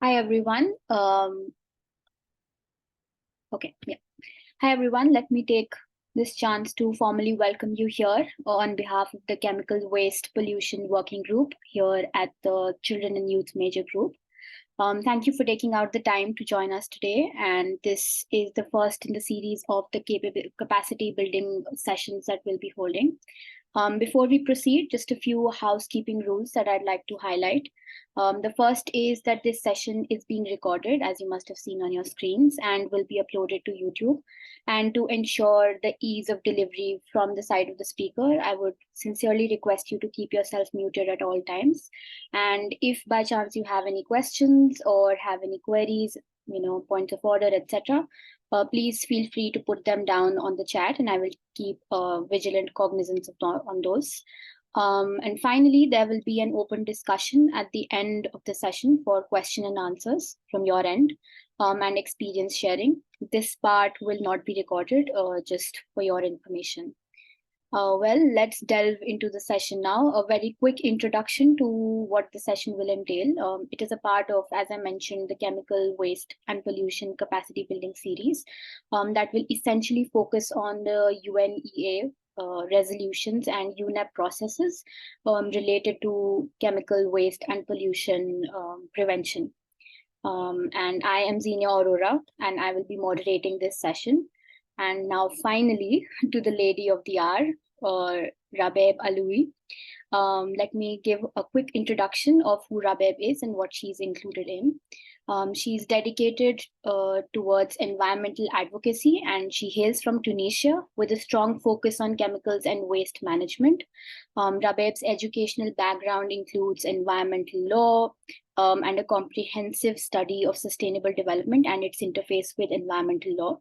Hi everyone. Okay, yeah. Hi everyone. Let me take this chance to formally welcome you here on behalf of the Chemical Waste Pollution Working Group here at the Children and Youth Major Group. Thank you for taking out the time to join us today. And this is the first in the series of the capacity building sessions that we'll be holding. Before we proceed, just a few housekeeping rules that I'd like to highlight. The first is that this session is being recorded, as you must have seen on your screens, and will be uploaded to YouTube. And to ensure the ease of delivery from the side of the speaker, I would sincerely request you to keep yourself muted at all times. And if by chance you have any questions or have any queries, points of order, etc., please feel free to put them down on the chat, and I will keep vigilant cognizance on those. And finally, there will be an open discussion at the end of the session for question and answers from your end and experience sharing. This part will not be recorded, just for your information. Well, let's delve into the session now. A very quick introduction to what the session will entail. It is a part of, as I mentioned, the Chemical Waste and Pollution Capacity Building series that will essentially focus on the UNEA resolutions and UNEP processes related to chemical waste and pollution prevention. And I am Zinnia Aurora, and I will be moderating this session. And now finally, to the lady of the hour, Rabeb Aloui. Let me give a quick introduction of who Rabeb is and what she's included in. She's dedicated towards environmental advocacy, and she hails from Tunisia with a strong focus on chemicals and waste management. Rabeb's educational background includes environmental law, and a comprehensive study of sustainable development and its interface with environmental law.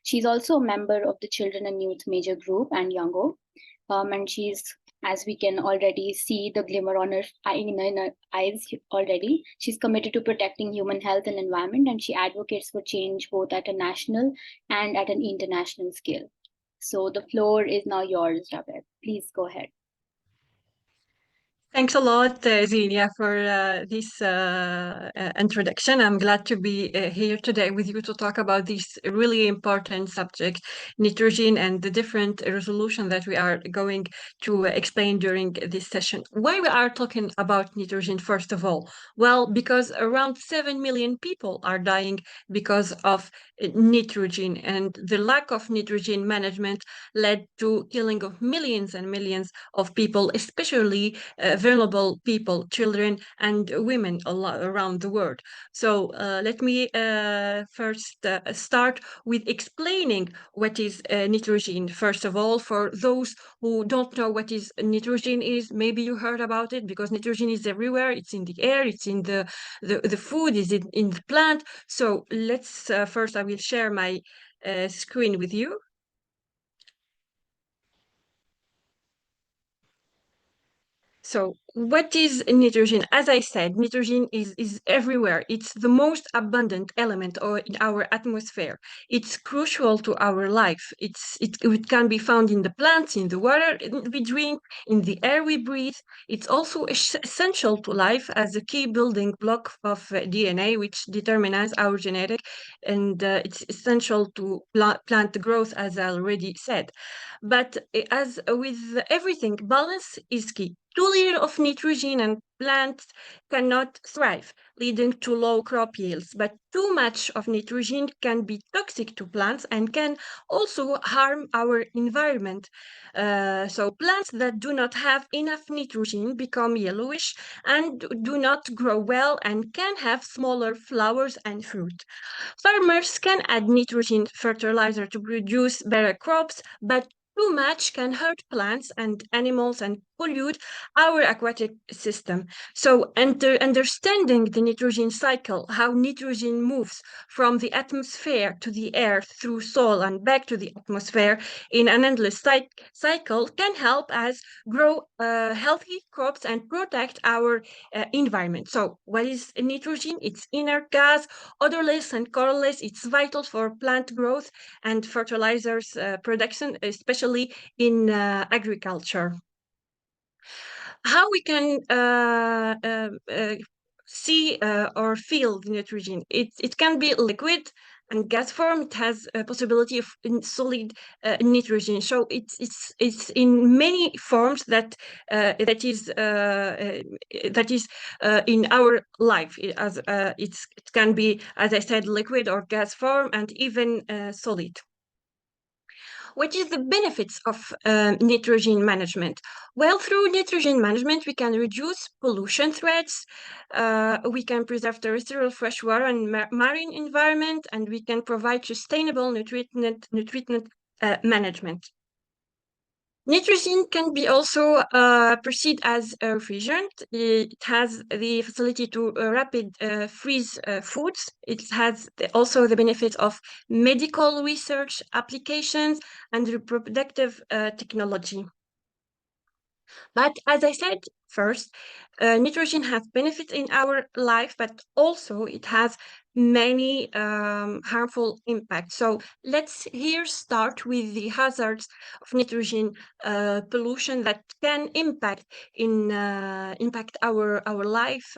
She's also a member of the Children and Youth Major Group and Youngo, and she's, as we can already see the glimmer on her in her eyes already, she's committed to protecting human health and environment, and she advocates for change both at a national and at an international scale. So the floor is now yours, Rabeb. Please go ahead. Thanks a lot, Zinnia, for this introduction. I'm glad to be here today with you to talk about this really important subject, nitrogen, and the different resolution that we are going to explain during this session. Why we are talking about nitrogen, first of all? Well, because around 7 million people are dying because of nitrogen, and the lack of nitrogen management led to killing of millions and millions of people, especially vulnerable people, children and women around the world. So let me first start with explaining what is nitrogen. First of all, for those who don't know what is nitrogen is, maybe you heard about it because nitrogen is everywhere. It's in the air, it's in the food, is in the plant. So let's first, I will share my screen with you. So what is nitrogen? As I said, nitrogen is everywhere. It's the most abundant element in our atmosphere. It's crucial to our life. It can be found in the plants, in the water we drink, in the air we breathe. It's also essential to life as a key building block of DNA, which determines our genetic, and it's essential to plant growth, as I already said. But as with everything, balance is key. Too little of nitrogen and plants cannot thrive, leading to low crop yields. But too much of nitrogen can be toxic to plants and can also harm our environment. So plants that do not have enough nitrogen become yellowish and do not grow well and can have smaller flowers and fruit. Farmers can add nitrogen fertilizer to produce better crops, but too much can hurt plants and animals and pollute our aquatic system. So, understanding the nitrogen cycle, how nitrogen moves from the atmosphere to the air through soil and back to the atmosphere in an endless cycle, can help us grow healthy crops and protect our environment. So, what is nitrogen? It's inert gas, odorless and colorless. It's vital for plant growth and fertilizers production, especially in agriculture. How we can see or feel the nitrogen. It can be liquid and gas form. It has a possibility of solid nitrogen. So it's in many forms that is in our life. It can be, as I said, liquid or gas form, and even solid. What is the benefits of nitrogen management? Well, through nitrogen management, we can reduce pollution threats, we can preserve terrestrial freshwater and marine environment, and we can provide sustainable nutrient management. Nitrogen can be also perceived as a refrigerant. It has the facility to rapid freeze foods. It has also the benefits of medical research applications and reproductive technology. But as I said first, nitrogen has benefits in our life, but also it has many harmful impacts. So let's here start with the hazards of nitrogen pollution that can impact our life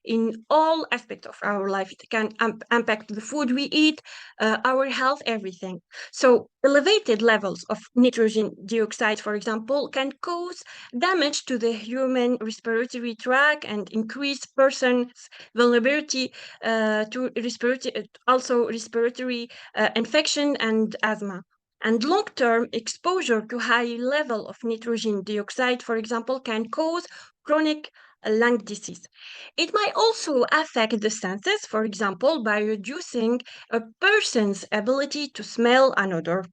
in all aspects of our life. It can impact the food we eat, our health, everything. So elevated levels of nitrogen dioxide, for example, can cause damage to the human respiratory tract and increase persons' vulnerability to respiratory infection and asthma. And long-term exposure to high level of nitrogen dioxide, for example, can cause chronic lung disease. It might also affect the senses, for example, by reducing a person's ability to smell an odor.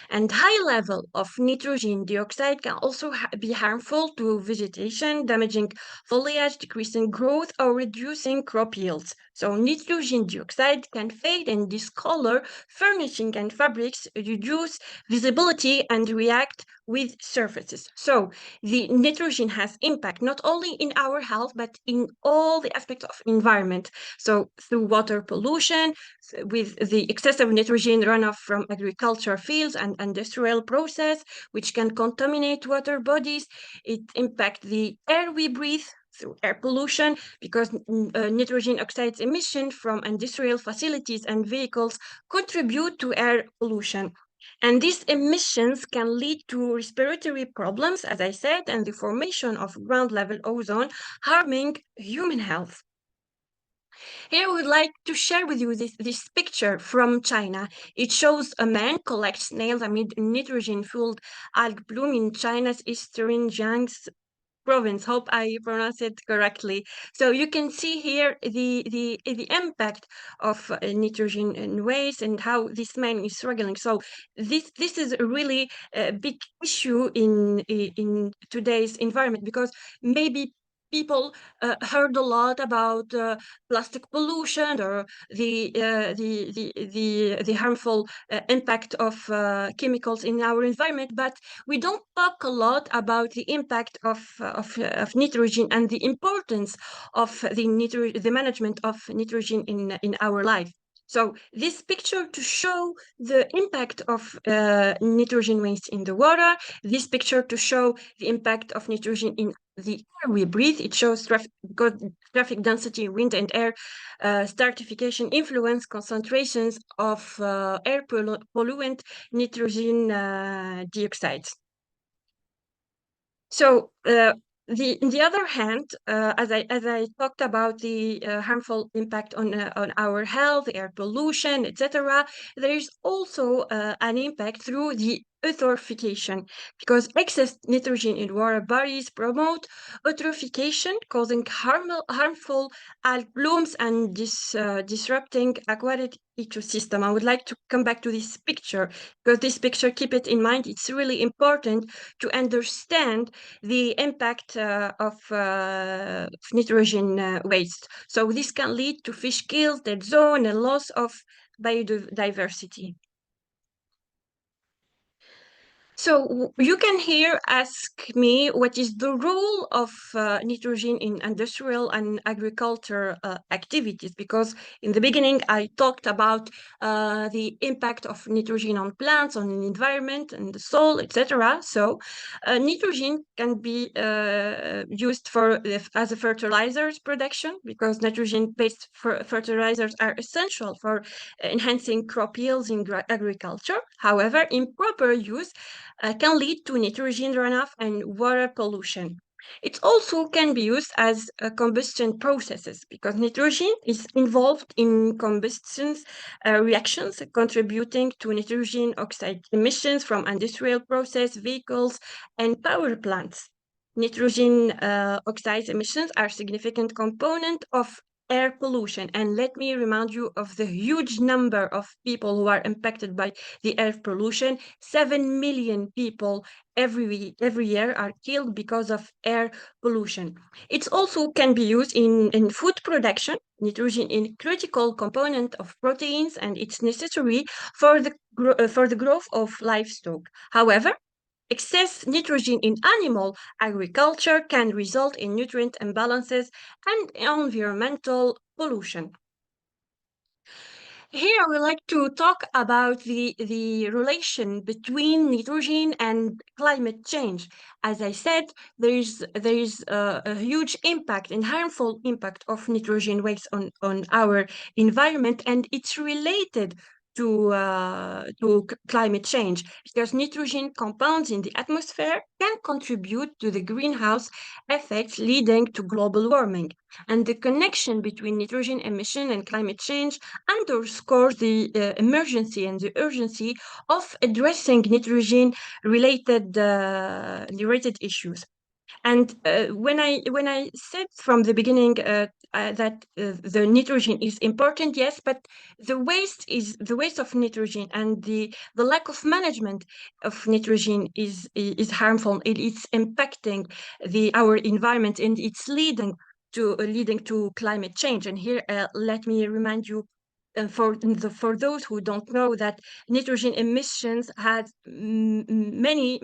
And high level of nitrogen dioxide can also be harmful to vegetation, damaging foliage, decreasing growth, or reducing crop yields. So nitrogen dioxide can fade and discolor furnishing and fabrics, reduce visibility, and react with surfaces. So the nitrogen has impact not only in our health, but in all the aspects of environment. So through water pollution, with the excessive nitrogen runoff from agriculture fields and industrial process, which can contaminate water bodies, it impacts the air we breathe through air pollution, because nitrogen oxides emission from industrial facilities and vehicles contribute to air pollution. And these emissions can lead to respiratory problems, as I said, and the formation of ground-level ozone, harming human health. Here I would like to share with you this picture from China. It shows a man collects snails amid nitrogen-fueled algae bloom in China's eastern Jiangsu province. Hope I pronounce it correctly. So you can see here the impact of nitrogen in waste and how this man is struggling. So this is a really big issue in today's environment, because maybe people heard a lot about plastic pollution or the harmful impact of chemicals in our environment, but we don't talk a lot about the impact of nitrogen and the importance of the management of nitrogen in our life. So this picture to show the impact of nitrogen waste in the water, this picture to show the impact of nitrogen in the air we breathe. It shows traffic density, wind and air stratification influence concentrations of air pollutant nitrogen dioxides. So on the other hand, as I talked about the harmful impact on our health, air pollution, etc., there is also an impact through the eutrophication, because excess nitrogen in water bodies promote eutrophication, causing harmful algae blooms and disrupting aquatic ecosystem. I would like to come back to this picture, because this picture, keep it in mind, it's really important to understand the impact of nitrogen waste. So this can lead to fish kills, dead zone, and loss of biodiversity. So you can here ask me what is the role of nitrogen in industrial and agriculture activities, because in the beginning I talked about the impact of nitrogen on plants, on the environment and the soil, etc. So nitrogen can be used for as a fertilizers production, because nitrogen-based fertilizers are essential for enhancing crop yields in agriculture. However, improper use can lead to nitrogen runoff and water pollution. It also can be used as combustion processes, because nitrogen is involved in combustion reactions, contributing to nitrogen oxide emissions from industrial process, vehicles, and power plants. Nitrogen oxide emissions are a significant component of air pollution. And let me remind you of the huge number of people who are impacted by the air pollution. 7 million people every year are killed because of air pollution. It also can be used in food production. Nitrogen is a critical component of proteins, and it's necessary for the growth of livestock. However, excess nitrogen in animal agriculture can result in nutrient imbalances and environmental pollution. Here, I would like to talk about the relation between nitrogen and climate change. As I said, there is a huge impact and harmful impact of nitrogen waste on our environment, and it's related to climate change, because nitrogen compounds in the atmosphere can contribute to the greenhouse effects leading to global warming. And the connection between nitrogen emission and climate change underscores the emergency and the urgency of addressing nitrogen related issues. And when I said from the beginning that the nitrogen is important, yes, but the waste of nitrogen and the lack of management of nitrogen is harmful. It's impacting our environment, and it's leading to climate change. And here, let me remind you, for those who don't know, that nitrogen emissions has many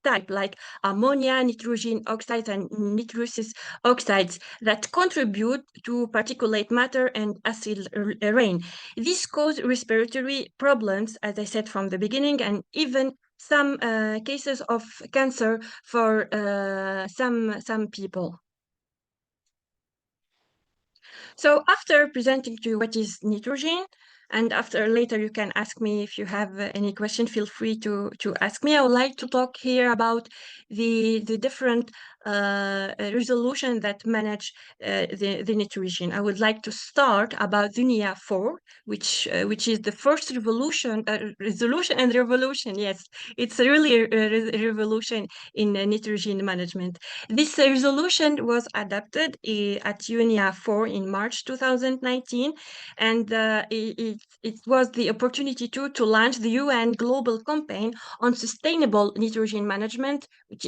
types, like ammonia, nitrogen oxides, and nitrous oxides, that contribute to particulate matter and acid rain. This cause respiratory problems, as I said from the beginning, and even some cases of cancer for some people. So after presenting to you what is nitrogen, and after later you can ask me if you have any question, feel free to ask me. I would like to talk here about the different resolution that manage the nitrogen. I would like to start about the UNEA 4, which is the first resolution and revolution. Yes, it's really a revolution in nitrogen management. This resolution was adopted at UNEA 4 in March 2019, and it was the opportunity to launch the UN Global Campaign on Sustainable Nitrogen Management, which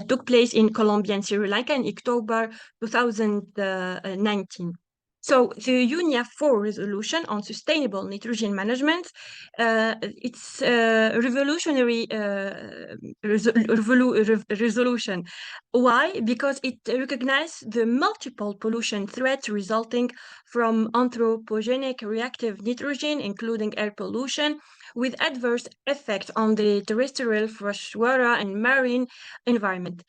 took place in Colombia and Sri Lanka in October 2019. So the UNEA 4 resolution on sustainable nitrogen management, it's a revolutionary resolution. Why? Because it recognizes the multiple pollution threats resulting from anthropogenic reactive nitrogen, including air pollution, with adverse effects on the terrestrial, freshwater, and marine environment.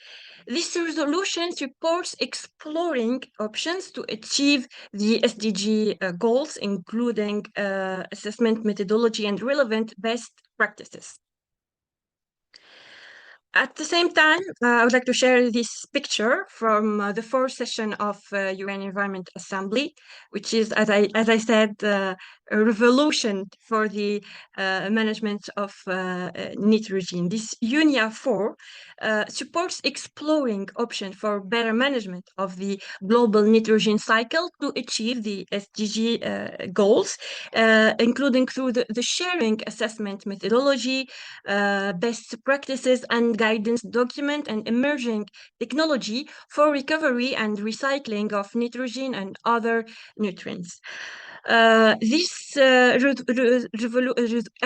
This resolution supports exploring options to achieve the SDG goals, including assessment methodology and relevant best practices. At the same time, I would like to share this picture from the fourth session of UN Environment Assembly, which is, as I said, a revolution for the management of nitrogen. This UNEA 4 supports exploring options for better management of the global nitrogen cycle to achieve the SDG goals, including through the sharing assessment methodology, best practices and guidance document, and emerging technology for recovery and recycling of nitrogen and other nutrients. I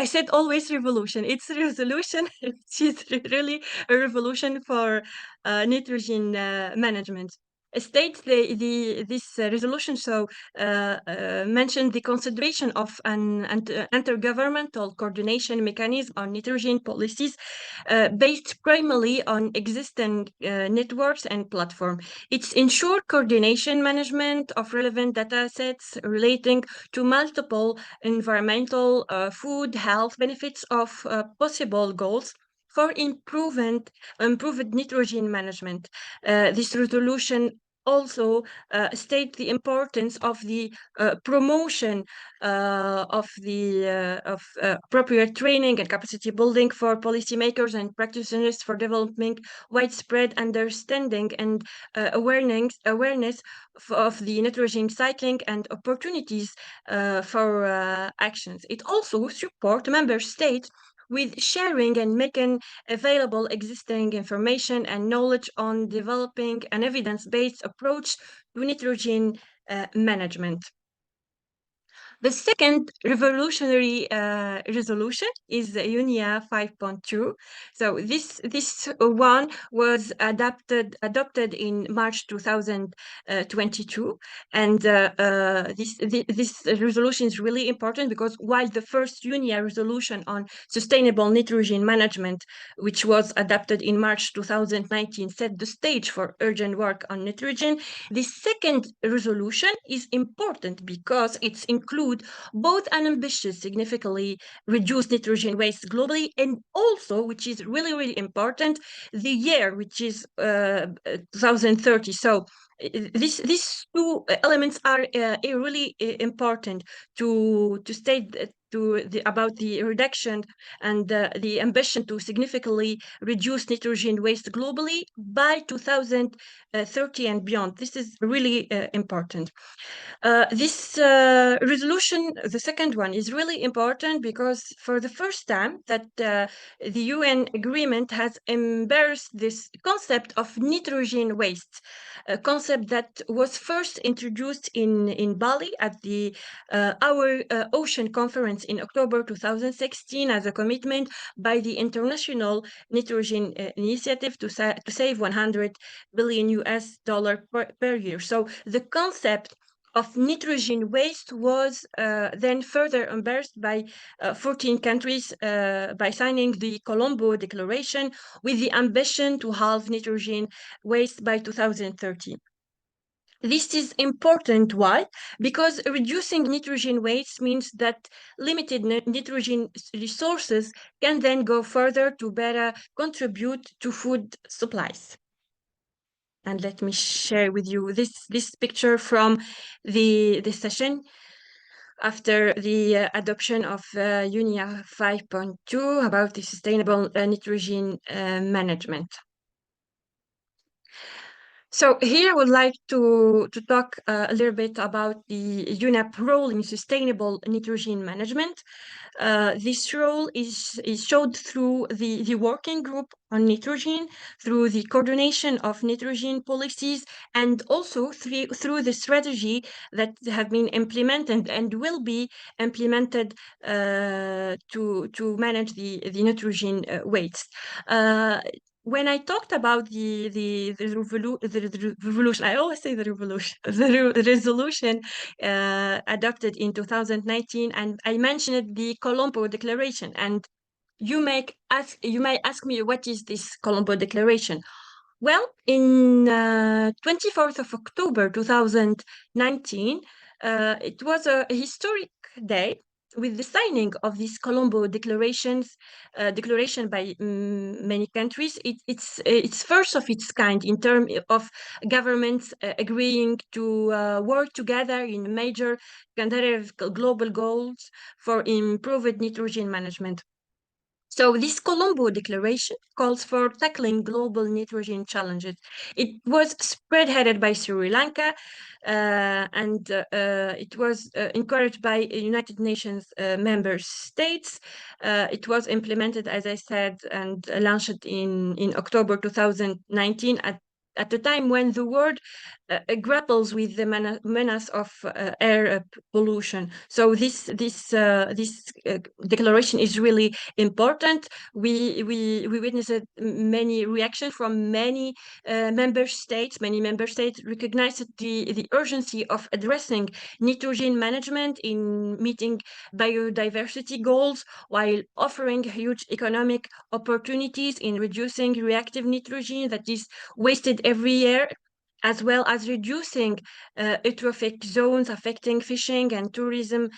said always revolution. It's a resolution. It's really a revolution for nitrogen management. States this resolution mentioned the consideration of an intergovernmental coordination mechanism on nitrogen policies based primarily on existing networks and platforms. It's ensure coordination management of relevant data sets relating to multiple environmental, food, health benefits of possible goals for improved nitrogen management. This resolution also state the importance of the promotion of appropriate training and capacity building for policymakers and practitioners for developing widespread understanding and awareness of the nitrogen cycling and opportunities for actions. It also supports member states with sharing and making available existing information and knowledge on developing an evidence-based approach to nitrogen management. The second revolutionary resolution is the UNEA 5.2. So this one was adopted in March 2022, and this resolution is really important because while the first UNEA resolution on sustainable nitrogen management, which was adopted in March 2019, set the stage for urgent work on nitrogen, the second resolution is important because it includes both an ambitious, significantly reduce nitrogen waste globally, and also, which is really, really important, the year, which is 2030. So these two elements are really important to state about the reduction and the ambition to significantly reduce nitrogen waste globally by 2030 and beyond. This is really important. This resolution, the second one, is really important because for the first time that the UN agreement has embraced this concept of nitrogen waste, a concept that was first introduced in Bali at the Our Ocean Conference in October 2016 as a commitment by the International Nitrogen Initiative to save 100 billion US dollar per year. So the concept of nitrogen waste was then further embraced by 14 countries by signing the Colombo Declaration with the ambition to halve nitrogen waste by 2030. This is important. Why? Because reducing nitrogen waste means that limited nitrogen resources can then go further to better contribute to food supplies. And let me share with you this picture from the session after the adoption of UNEA 5.2 about the sustainable nitrogen management. So here I would like to talk a little bit about the UNEP role in sustainable nitrogen management. This role is showed through the working group on nitrogen, through the coordination of nitrogen policies, and also through the strategy that have been implemented and will be implemented to manage the nitrogen waste. When I talked about the revolution, I always say the revolution, the resolution adopted in 2019, and I mentioned the Colombo Declaration. And you may ask me, what is this Colombo Declaration? Well, in 24th of October 2019, it was a historic day with the signing of this Colombo declaration by many countries. It's first of its kind in terms of governments agreeing to work together in major global goals for improved nitrogen management. So this Colombo Declaration calls for tackling global nitrogen challenges. It was spearheaded by Sri Lanka, and it was encouraged by United Nations member states. It was implemented, as I said, and launched in October 2019 at the time when the world grapples with the menace of air pollution. So this declaration is really important. We witnessed many reactions from many member states. Many member states recognized the urgency of addressing nitrogen management in meeting biodiversity goals, while offering huge economic opportunities in reducing reactive nitrogen that is wasted every year, as well as reducing eutrophic zones affecting fishing and tourism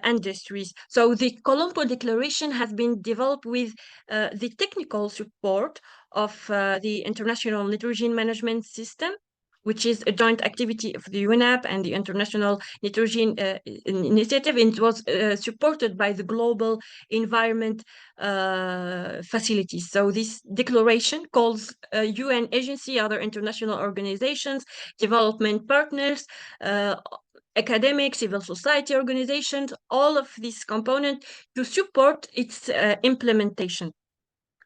industries. So the Colombo Declaration has been developed with the technical support of the International Nitrogen Management System, which is a joint activity of the UNEP and the International Nitrogen Initiative. And it was supported by the Global Environment Facilities. So this declaration calls UN agency, other international organizations, development partners, academic, civil society organizations, all of these components to support its implementation.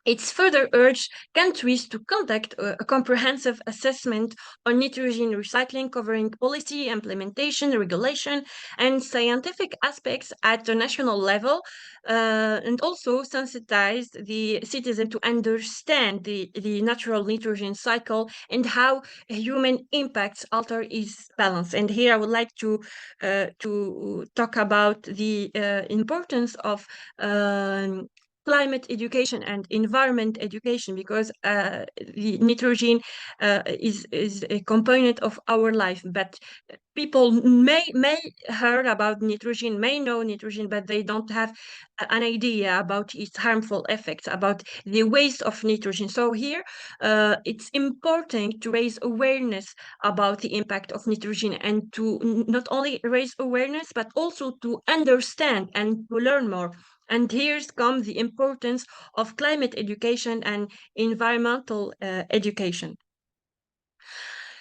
It's further urged countries to conduct a comprehensive assessment on nitrogen recycling, covering policy, implementation, regulation, and scientific aspects at the national level, and also sensitize the citizen to understand the natural nitrogen cycle and how human impacts alter its balance. And here I would like to talk about the importance of climate education and environment education, because the nitrogen is a component of our life. But people may heard about nitrogen, may know nitrogen, but they don't have an idea about its harmful effects, about the waste of nitrogen. So here it's important to raise awareness about the impact of nitrogen, and to not only raise awareness but also to understand and to learn more. And here's come the importance of climate education and environmental education.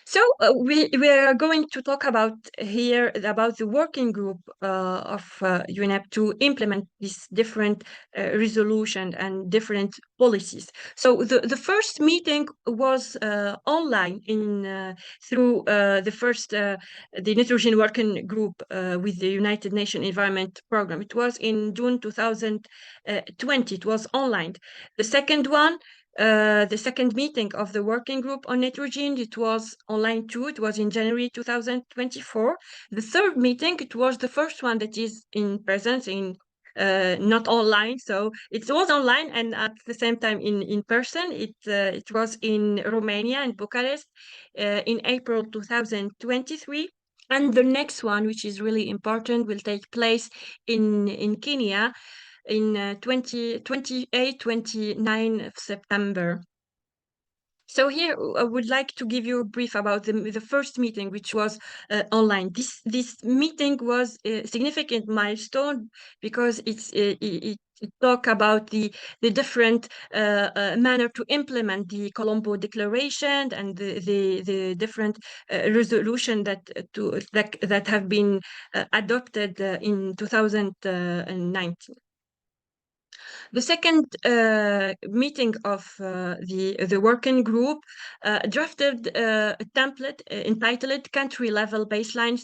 So we are going to talk about here about the working group of UNEP to implement this different resolution and different policies. So the first meeting was online in through the Nitrogen Working Group with the United Nations Environment Program. It was in June 2020. It was online. The second one, the second meeting of the working group on nitrogen, it was online too. It was in January 2024. The third meeting, it was the first one that is in presence, in not online. So it was online and at the same time in person. It was in Romania, in Bucharest, in April 2023. And the next one, which is really important, will take place in Kenya in 28, 29 of September. So here I would like to give you a brief about the first meeting, which was online. This meeting was a significant milestone because it talk about the different manner to implement the Colombo Declaration and the different resolution that have been adopted in 2019. The second meeting of the working group drafted a template entitled Country Level Baseline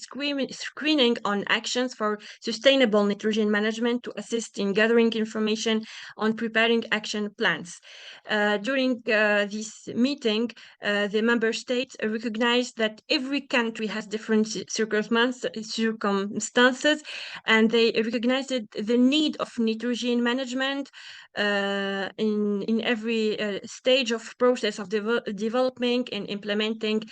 Screening on Actions for Sustainable Nitrogen Management to assist in gathering information on preparing action plans. During this meeting, the member states recognized that every country has different circumstances, and they recognized the need of nitrogen management in every stage of process of developing and implementing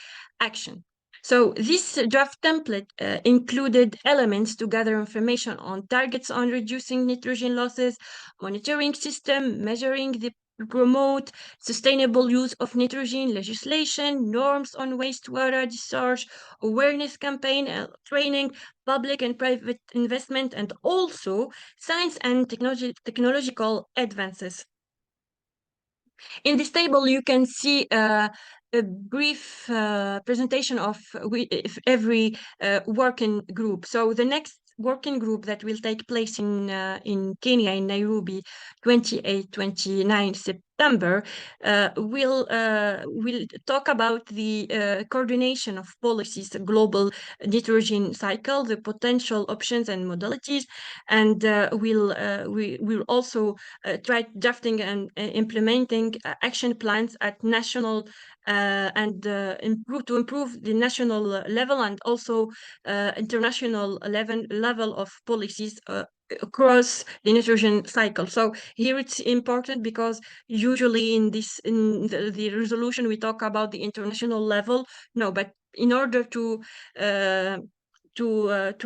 action. So this draft template included elements to gather information on targets on reducing nitrogen losses, monitoring system, measuring the promote sustainable use of nitrogen, legislation, norms on wastewater discharge, awareness campaign, training, public and private investment, and also science and technological advances. In this table, you can see a brief presentation of every working group. So the next working group that will take place in Kenya, in Nairobi, 28, 29 September, we'll talk about the coordination of policies, the global nitrogen cycle, the potential options and modalities, and we will also try drafting and implementing action plans at national and improve the national level and also international level of policies across the nitrogen cycle. So here it's important because usually in the resolution we talk about the international level. No, but in order to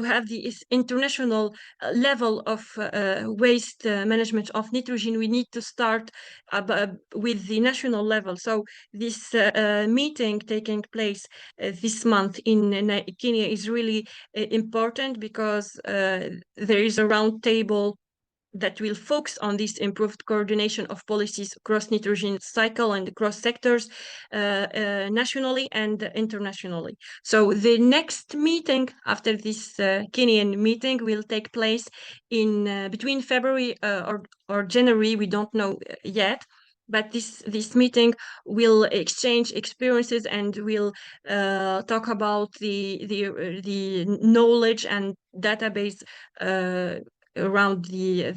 have the international level of waste management of nitrogen, we need to start with the national level. So this meeting taking place this month in Kenya is really important because there is a round table that will focus on this improved coordination of policies across nitrogen cycle and across sectors nationally and internationally. So the next meeting after this Kenyan meeting will take place in between February or January, we don't know yet. But this meeting will exchange experiences and will talk about the knowledge and database around the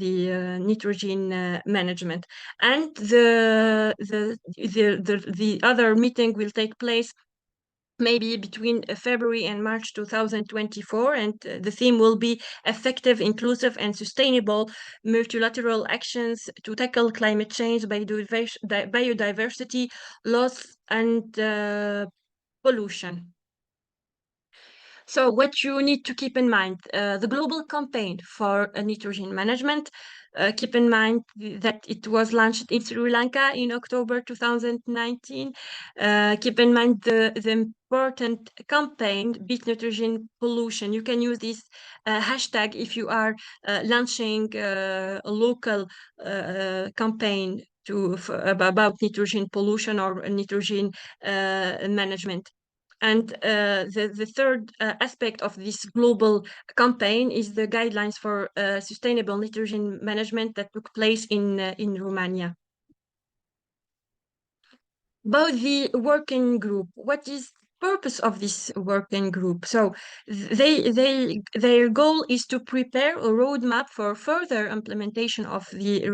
nitrogen management. And the other meeting will take place maybe between February and March 2024, and the theme will be effective, inclusive, and sustainable multilateral actions to tackle climate change, biodiversity loss, and pollution. So what you need to keep in mind, the global campaign for nitrogen management, keep in mind that it was launched in Sri Lanka in October 2019. Keep in mind the important campaign, Beat Nitrogen Pollution. You can use this hashtag if you are launching a local campaign about nitrogen pollution or nitrogen management. And the third aspect of this global campaign is the guidelines for sustainable nitrogen management that took place in Romania. About the working group, what is the purpose of this working group? So their goal is to prepare a roadmap for further implementation of the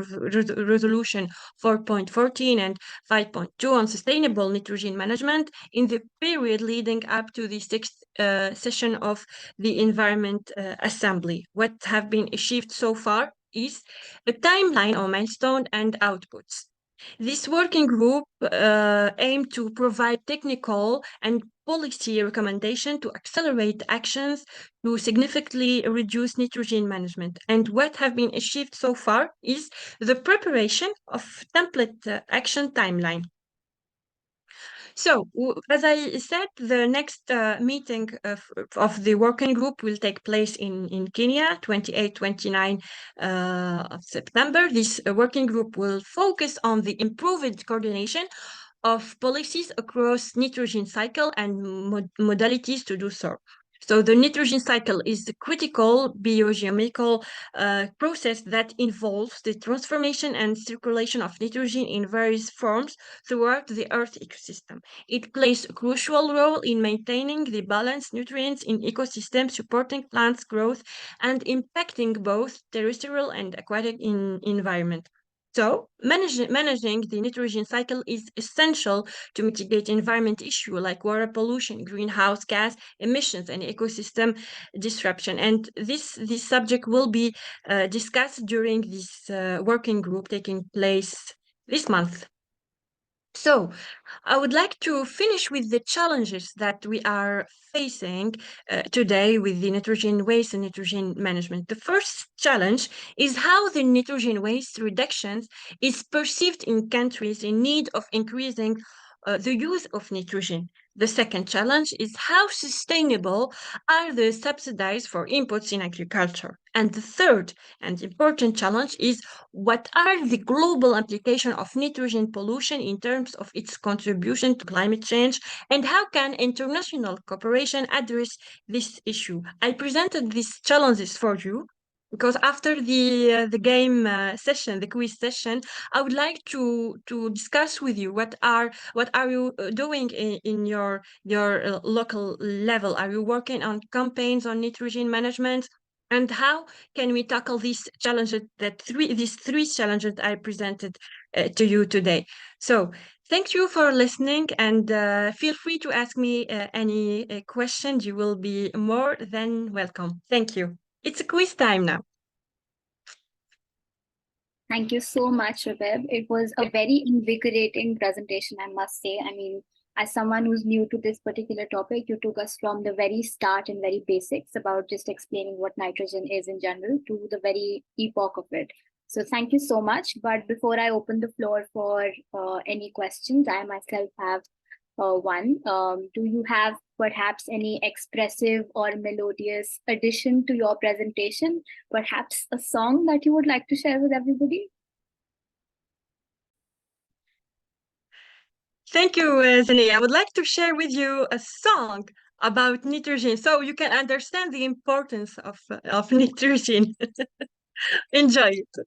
resolution 4.14 and 5.2 on sustainable nitrogen management in the period leading up to the sixth session of the Environment Assembly. What have been achieved so far is a timeline or milestone and outputs. This working group aimed to provide technical and policy recommendation to accelerate actions to significantly reduce nitrogen management. And what have been achieved so far is the preparation of template action timeline. So, as I said, the next meeting of the working group will take place in Kenya, 28, 29 of September. This working group will focus on the improved coordination of policies across nitrogen cycle and modalities to do so. So the nitrogen cycle is the critical biogeochemical process that involves the transformation and circulation of nitrogen in various forms throughout the Earth ecosystem. It plays a crucial role in maintaining the balanced nutrients in ecosystems, supporting plants' growth, and impacting both terrestrial and aquatic environment. So managing the nitrogen cycle is essential to mitigate environment issues like water pollution, greenhouse gas emissions, and ecosystem disruption. And this subject will be discussed during this working group taking place this month. So I would like to finish with the challenges that we are facing today with the nitrogen waste and nitrogen management. The first challenge is how the nitrogen waste reductions is perceived in countries in need of increasing the use of nitrogen. The second challenge is how sustainable are the subsidies for inputs in agriculture. And the third and important challenge is what are the global implications of nitrogen pollution in terms of its contribution to climate change, and how can international cooperation address this issue? I presented these challenges for you. because after the game session, the quiz session, I would like to discuss with you what are you doing in your local level. Are you working on campaigns on nitrogen management, and how can we tackle these challenges these three challenges I presented to you today? So thank you for listening, and feel free to ask me any questions. You will be more than welcome. Thank you. It's a quiz time now. Thank you so much, Rabeb. It was a very invigorating presentation, I must say. I mean, as someone who's new to this particular topic, you took us from the very start and very basics about just explaining what nitrogen is in general to the very epoch of it. So thank you so much. But before I open the floor for any questions, I myself have one. Do you have perhaps any expressive or melodious addition to your presentation? Perhaps a song that you would like to share with everybody? Thank you, Zinnia. I would like to share with you a song about nitrogen so you can understand the importance of nitrogen. Enjoy it.